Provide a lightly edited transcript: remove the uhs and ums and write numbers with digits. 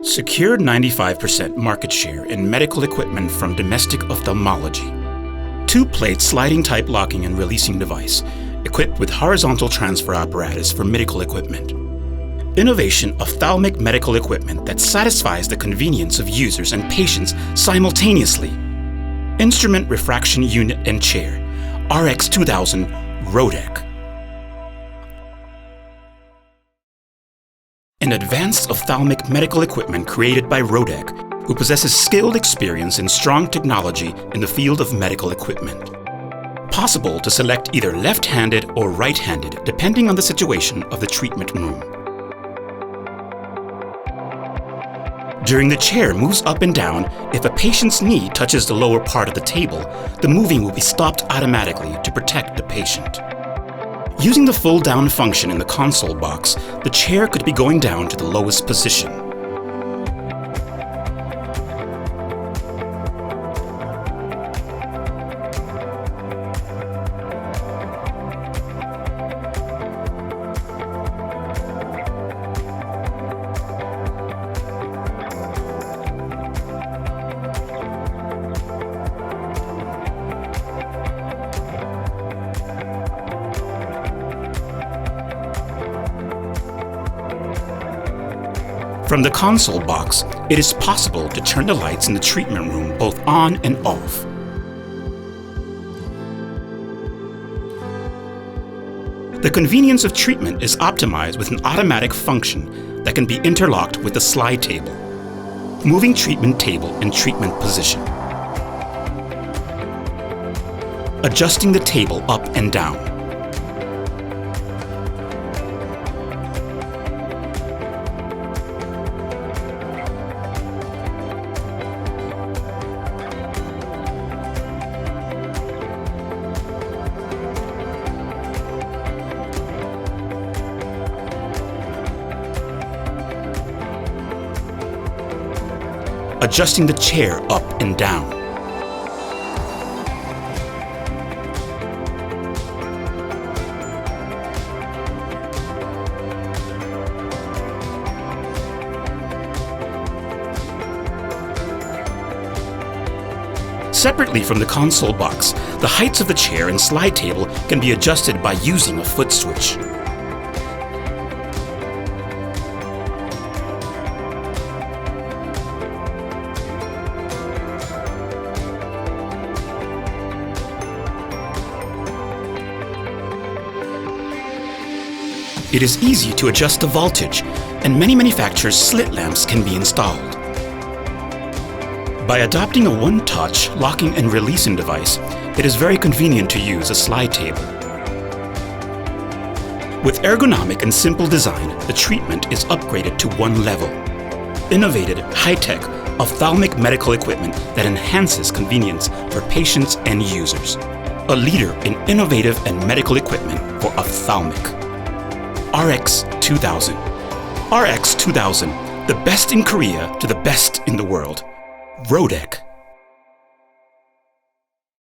Secured 95% market share in medical equipment from domestic ophthalmology. Two-plate sliding type locking and releasing device, equipped with horizontal transfer apparatus for medical equipment. Innovation ophthalmic medical equipment that satisfies the convenience of users and patients simultaneously. Instrument refraction unit and chair, RX-2000 Rodek. An advanced ophthalmic medical equipment created by Rodek, who possesses skilled experience and strong technology in the field of medical equipment. Possible to select either left-handed or right-handed depending on the situation of the treatment room. During the chair moves up and down, if a patient's knee touches the lower part of the table, the moving will be stopped automatically to protect the patient. Using the fold-down function in the console box, the chair could be going down to the lowest position. From the console box, it is possible to turn the lights in the treatment room both on and off. The convenience of treatment is optimized with an automatic function that can be interlocked with the slide table, moving treatment table and treatment position, adjusting the table up and down, adjusting the chair up and down. Separately from the console box, the heights of the chair and slide table can be adjusted by using a foot switch. It is easy to adjust the voltage, and many manufacturers' slit lamps can be installed. By adopting a one-touch locking and releasing device, it is very convenient to use a slide table. With ergonomic and simple design, the treatment is upgraded to one level. Innovative, high-tech, ophthalmic medical equipment that enhances convenience for patients and users. A leader in innovative and medical equipment for ophthalmic. RX-2000. RX-2000, the best in Korea to the best in the world. Rodek.